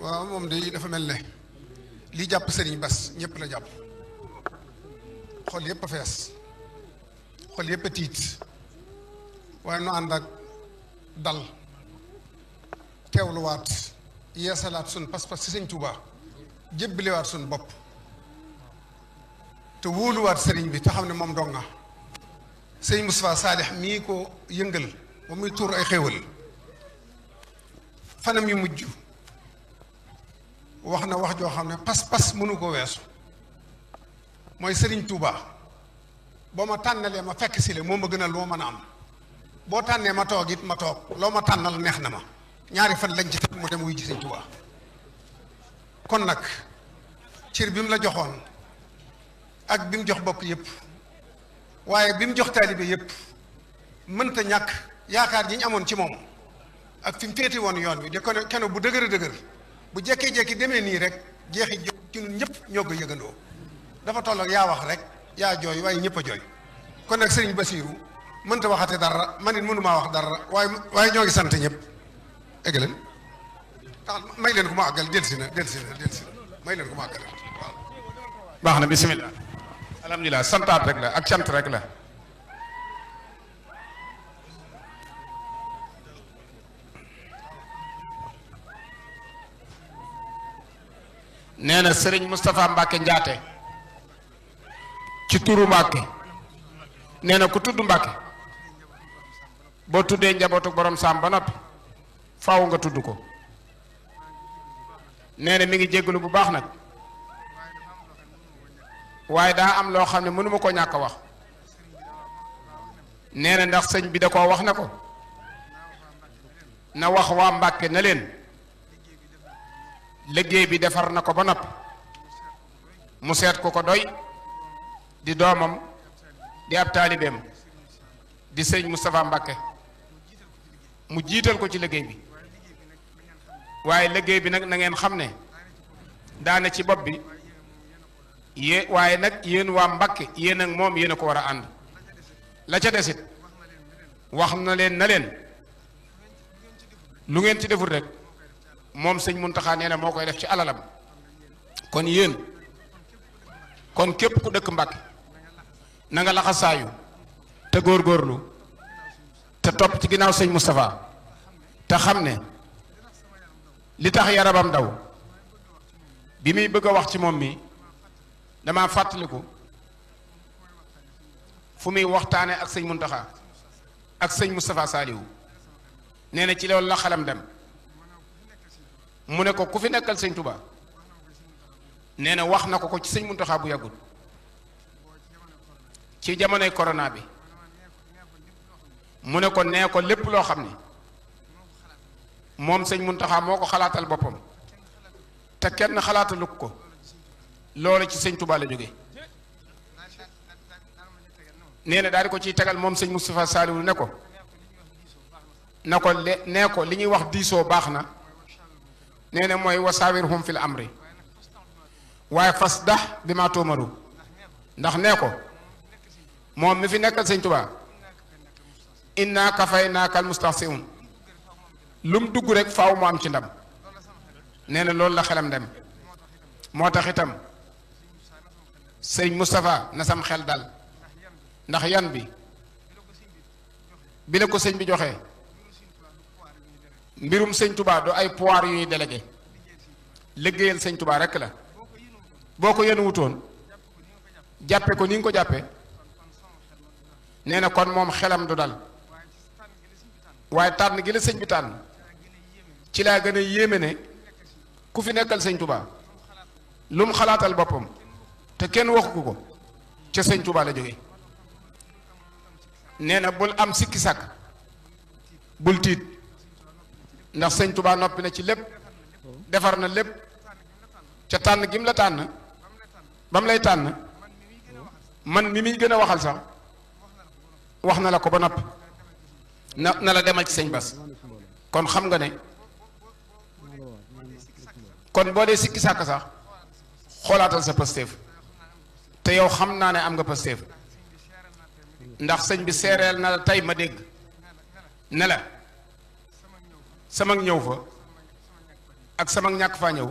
waaw moom de dafa mel ne li jàpp sëriñ Bas ñëpp la jàpp xol yëpp a fees xol yëpp a tiit waaye nu ànd ak dal teewluwaat yeesalaat sun pas-pas ci sëñ Tuubaa jébbaliwaat sun bopp te wóoluwaat sëriñ bi te xam ne moom dong nga sëñ Moustapha Saalix mii ko yëngal ba muy tuur ay xéewal fanam yu mujj wax na wax joo xam ne pas-pas mënu ko weesu mooy sëriñ Touba boo ma tànnalee ma fekk si le moo ma gënal lu ma mën a am boo tànnee ma toog it ma toog loo ma tànnal neex na ma ñaari fan lañ ci teg mu dem wuy ji sëñ Touba kon nag cër bi mu la joxoon ak bi mu jox bokk yëpp waaye bi mu jox taalibe yëpp mënta ñàkk yaakaar ji ñu amoon ci moom ak fi mu féete woon yoon wi de ko kenn bu dëgër a dëgër bu jekkee-jekki demee nii rek jeexi jo ci ñun ñëpp ñoo ko yëgandoo dafa toll ak yaa wax rek yaa jooy waaye ñëpp a jooy kon nag sëriñ Basiiru mënta waxate dara man it mënumaa wax dara waaye ñoo ngi sant ñëpp eggaleen tax may leen ko ma àggal delsi na may leen ko ma àggal waaw baax na bisimilah alhamdulilah santaat rek la ak cant rek la nee na sëriñ Moustapha Mbacke Njaate ci turu Mbacke nee na ku tudd Mbacke boo tuddee njabootu borom saam ba noppi faaw nga tudd ko nee na mi ngi jéggalu bu baax nag waaye daa am loo xam ne mënuma ko ñàkk a wax nee na ndax sëñ bi da koo wax na ko na wax waa Mbàkke na leen liggéey bi defar na ko ba noppi mu seet ko doy di doomam di ab taalibeem di sëñ Moustapha Mbàkke mu jiital ko ci liggéey bi waaye liggéey bi nag na ngeen xam ne daane ci bopp bi waaye nag yéen waa Mbàkke yéen ak moom yéen a ko war a ànd la ca desit wax na leen na leen lu ngeen ci deful rek moom sëñ Muntaxa nee na moo koy def ci alalam kon yéen kon képp ku dëkk Mbàkke na nga laxasaayu te góorgóorlu te topp ci ginnaaw sëñ Moustapha te xam ne li tax yaramam daw bi muy bëgg a wax ci moom mi dama fàttaliku fu muy waxtaane ak sëñ Muntaxa ak sëñ Moustapha Saliou nee na ci loolu la xalam dem mu ne ko ku fi nekkal sëñ Touba nee na wax na ko ci sëñ Muntaxa bu yàggul ci jamonoy corona bi mu ne ko nee ko lépp loo xam ni moom sëñ Muntaxa moo ko xalaatal boppam te kenn xalaatalu ko loolu ci sëñ Touba la jóge nee na daal di ko ciy tegal moom sëñ Moustapha Saliou ne ko na ko nee ko li ñuy wax diisoo baax na nee na mooy wasaawirhum fil amri waaye fasdah bimaa tu'maru ndax nee ko moom mi fi nekkal sëñ Touba inna kafaynaakal mustahzi'uun lu mu dugg rek faaw mu am ci ndam nee na loolu la xelam dem moo tax itam sëñ Moustapha na sam xel dal ndax yan bi la ko sëñ bi joxee mbirum sëñ Touba du ay pouvoir yu ñuy délégué liggéeyal sëñ Touba rek la boo ko yéen wutoon jàppe ko ni nga ko jàppe nee na kon moom xelam du dal waaye tànn gi la sëñ bi tànn ci laa gën a yéeme ne ku fi nekkal sëñ Touba lu mu xalaatal boppam te kenn waxu ko ca sëñ Touba la jóge nee na bul am sikki sàkk bul tiit ndax sëñ Touba noppi na ci lépp defar na lépp ca tànn gi mu la tànn ba mu lay tànn man mi muy gën a waxal sax wax na la ko ba noppi na la demal ci sëñ Bass kon xam nga ne kon boo dee sikki sàkk sax xoolaatal sa Pastef te yow xam naa ne am nga Pastef ndax sëñ bi seereel na la tey ma dégg ne la sama ñëw fa ak sama ñàkk faa ñëw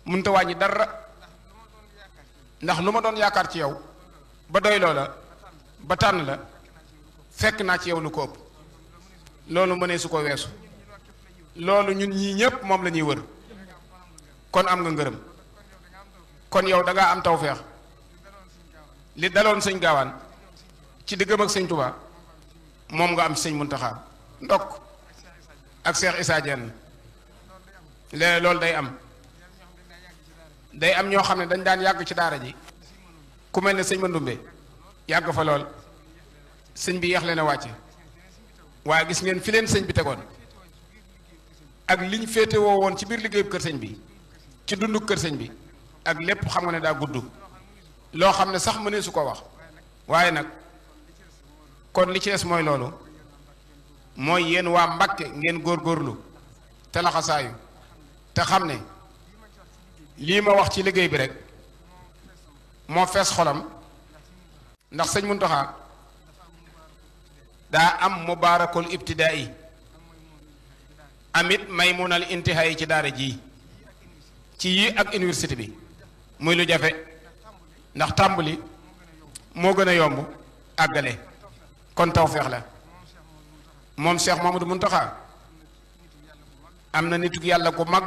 mënta wàññi dara ndax lu ma doon yaakaar ci yow ba doy loola ba tànn la fekk naa ci yow lu ko ëpp loolu mënee su ko weesu loolu ñun ñii ñépp moom la ñuy wër kon am nga ngërëm kon yow da ngaa am tawfeex li daloon sëñ gaawaan ci diggam ak sëñ Tuubaa moom nga am sëñ Muntaxa ndokk ak Seex Isaa Jeen léeg loolu day am ñoo xam ne dañ daan yàgg ci daara ji ku mel ne sëñ Mandumbe yàgg fa lool sëñ bi yeex leen a wàcce waaye gis ngeen fi leen sëñ bi tegoon ak liñ féete woo woon ci biir liggéeyu kër sëñ bi ci dundu kër sëñ bi ak lépp xam nga ne daa gudd loo xam ne sax mënee su ko wax waaye nag kon li ci des mooy loolu mooy yéen waa Mbàkke ngeen góorgóorlu te laxasaayu te xam ne lii ma wax ci liggéey bi rek moo fees xolam ndax sëñ Muntaxa daa am mubaarakul ibtidaai amit maymunal intihaay ci daara ji ci yii ak université bi muy lu jafe ndax tàmbali moo gën a yomb àggale kon tawfeex la moom Cheikh Mamadou Muntaxa am na nitu yàlla ku mag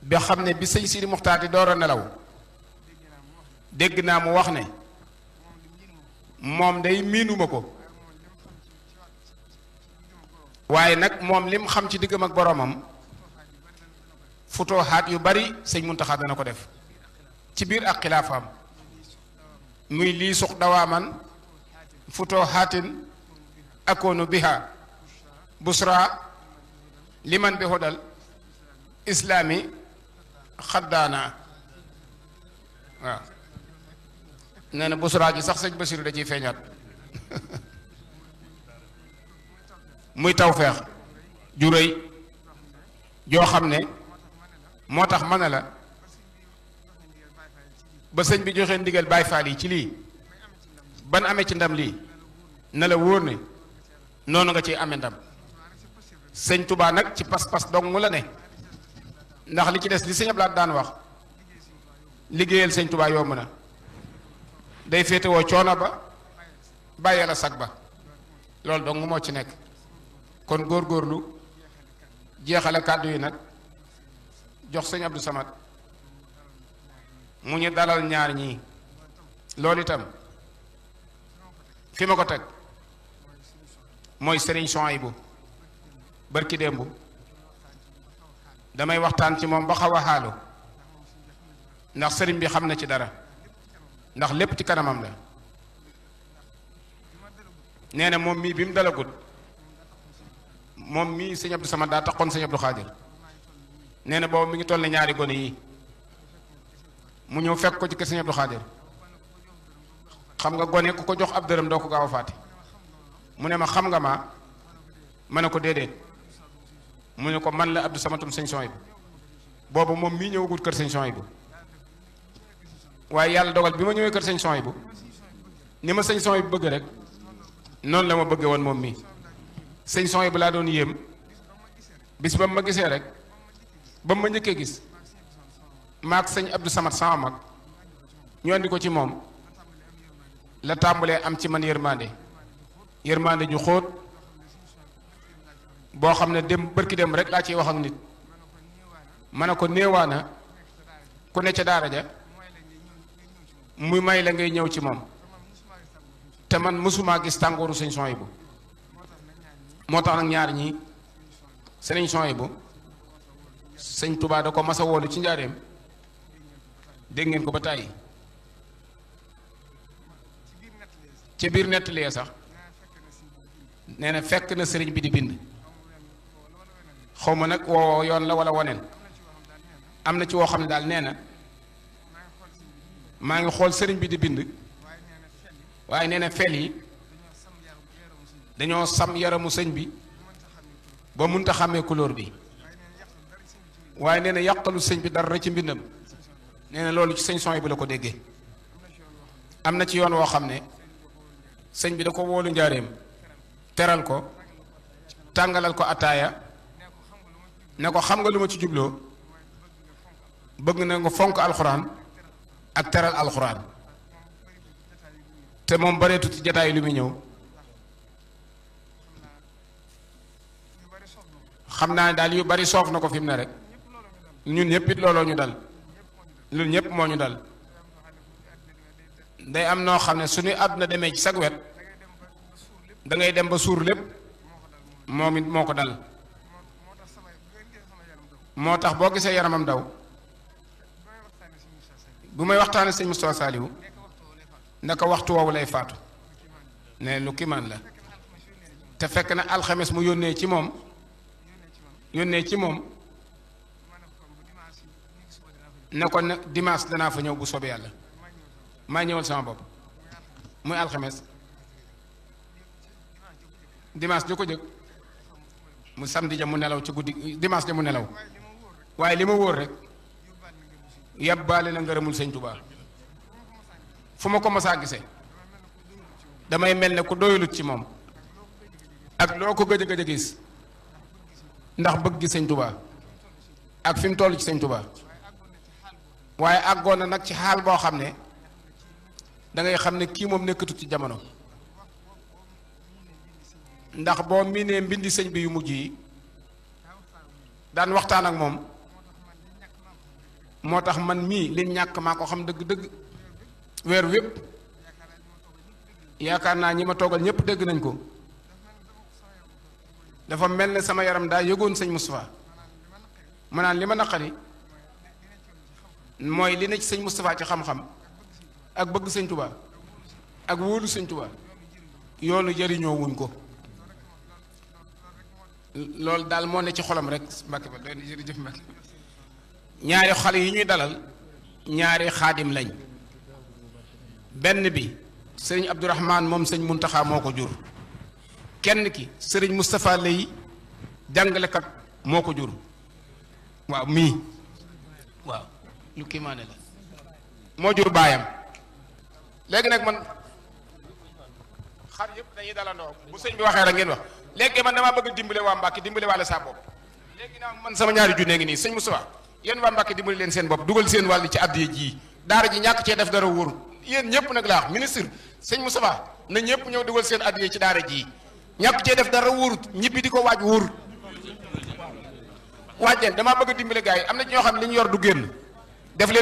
bi xam ne bi sëñ Sidi Muxtaar di door a nelaw dégg naa mu wax ne moom day miinuma ko waaye nag moom lim xam ci diggam ak boromam futooxaat yu bari sëñ Muntaxa dana ko def ci biir ak xilaafaam muy lii suq dawaaman futooxaatin akoonu biha busra liman bi hudal islaami xaddaana waaw nee na busra ji sax sëñ Basiru da ciy feeñaat muy tawfeex ju rëy joo xam ne moo tax ma ne la ba sëñ bi joxe ndigal Baay Faal yi ci lii ban amee ci ndam lii na la wóor ne noonu nga ciy amee ndam sëñ Tubaa nag ci pas-pas dong mu la ne ndax li ci des li sëñ Ablaat daan wax liggéeyal sëñ Tubaa yomb na day féetewoo coono ba bàyyee la sag ba loolu dong moo ci nekk kon góorgóorlu jeexale kàddu yi nag jox sëñ Abdou Samad mu ñu dalal ñaar ñii loolu itam fi ma ko teg mooy sëriñ Souhaïbou barki démb damay waxtaan ci moom ba xaw a xaalu ndax sëriñ bi xam na ci dara ndax lépp ci kanamam la nee na moom mii bi mu dalagut moom mii sëñ Abdou Samad daa taxoon sëñ Abdou Xaadir nee na boobu mi ngi toll ne ñaari gone yi mu ñëw fekk ko ci kër sëñ Abdou Xaadir xam nga gone ku ko jox ab dërëm doo ko gaaw a fàtte mu ne ma xam nga ma ne ko déedéet mu ne ko man la Abdou Samatum sëñ Souhaïbou boobu moom mii ñëwagut kër sëñ Souhaïbou waaye yàlla dogal bi ma ñëwee kër sëñ Souhaïbou ni ma sëñ Souhaïbou bëgg rek noonu la ma bëggee woon moom mii sëñ Souhaïbou laa doon yéem bis ba mu ma gisee rek ba mu ma njëkkee gis maak sëñ Abdou Samad sama mag ñu andi ko ci moom la tàmbalee am ci man yërmande ju xóot boo xam ne dem bërki dem rek laa ciy wax ak nit ma ne ko néewaana ku ne ca daara ja muy may la ngay ñëw ci moom te man mësumaa gis tàngooru sëñ Souhaïbou moo tax nag ñaar ñii sëñ Souhaïbou sëñ Touba da ko masa woolu ci njaareem dégg ngeen ko ba tàyyi ci biir nettalee sax nee na fekk na sëriñ bi di bind xaw ma nag woo yoon la wala woneen am na ci woo xam ne daal nee na maa ngi xool sëriñ bi di bind waaye nee na fel yi dañoo sam yaramu sëñ bi ba munta xàmmee couleur bi waaye nee na yàqalu sëñ bi dara ci mbindam nee na loolu ci sëñ Souhaïbou la ko déggee am na ci yoon woo xam ne sëñ bi da ko wóolu njaareem teral ko tàngalal ko ataaya ne ko xam nga lu ma ci jubloo bëgg na nga fonk alxuraan ak teral alxuraan te moom bareetu ci jataay lu muy ñëw xam naa ne daal yu bari soof na ko fi mu ne rek ñun ñëpp it looloo ñu dal ñun ñëpp moo ñu dal day am noo xam ne suñuy àdduna demee ci sag wet da ngay dem ba suur lépp moom it moo ko dal moo tax boo gisee yaramam daw bu may waxtaane sëñ Moustapha Saliou naka waxtu woowu lay faatu ne lu kimaan la te fekk na alxames mu yónnee ci moom ne ko ne dimanche danaa fa ñëw bu soobee yàlla maa ñëwal sama bopp muy alxames dimanche ju ko jëkk mu samedi ja mu nelaw ci guddi dimanche ja mu nelaw waaye li ma wóor rek yàbbaale na ngërëmul sëñ Tuubaa fu ma ko masaa gisee damay mel ne ku doyulut ci moom ak loo ko gëj a gis ndax bëgg gi sëñ Tuubaa ak fi mu toll ci sëñ Tuubaa waaye àggoon na nag ci xaal boo xam ne da ngay xam ne kii moom nekkatut ci jamono ndax boo miinee mbindi sëñ bi yu mujj yi daan waxtaan ak moom moo tax man mii li ñàkk maa ko xam dëgg-dëgg weer wépp yaakaar naa ñi ma toogal ñépp dégg nañ ko dafa mel ne sama yaram daa yëgoon sëñ Moustapha ma naan li ma naqari mooy li ne ci sëñ Moustapha ci xam-xam ak bëgg sëñ Tuubaa ak wóolu sëñ Tuubaa yoonu jëriñoo wuñ ko loolu daal moo ne ci xolam rek Mbàkke ba doy na jërëjëf Mbàkke ñaari xale yi ñuy dalal ñaari xaadim lañ benn bi sëriñ Abdourahman moom sëñ Muntaxa moo ko jur kenn ki sëriñ Moustapha Lay jàngalekat moo ko jur waaw mii waaw lu kiimaane la moo jur baayam léegi nag man xar yëpp dañuy dalandoo bu sëñ bi waxee rek ngeen wax léegi man damaa bëgg dimbale waa Mbàkke dimbale waale saa bopp léegi naa man sama ñaari junne ngi nii sëñ Moustapha yéen waa Mbàkke dimbale leen seen bopp dugal seen wàll ci addiya ji daara ji ñàkk cee def dara wóorul yéen ñëpp nag laa wax ministre sëñ Moustapha na ñëpp ñëw dugal seen addiya ci daara ji ñàkk cee def dara wóorut ñibbi di ko waaj wóorut waaj leen damaa bëgg dimbale gars yi am na ci ñoo xam ne li ñu yor du génn def leen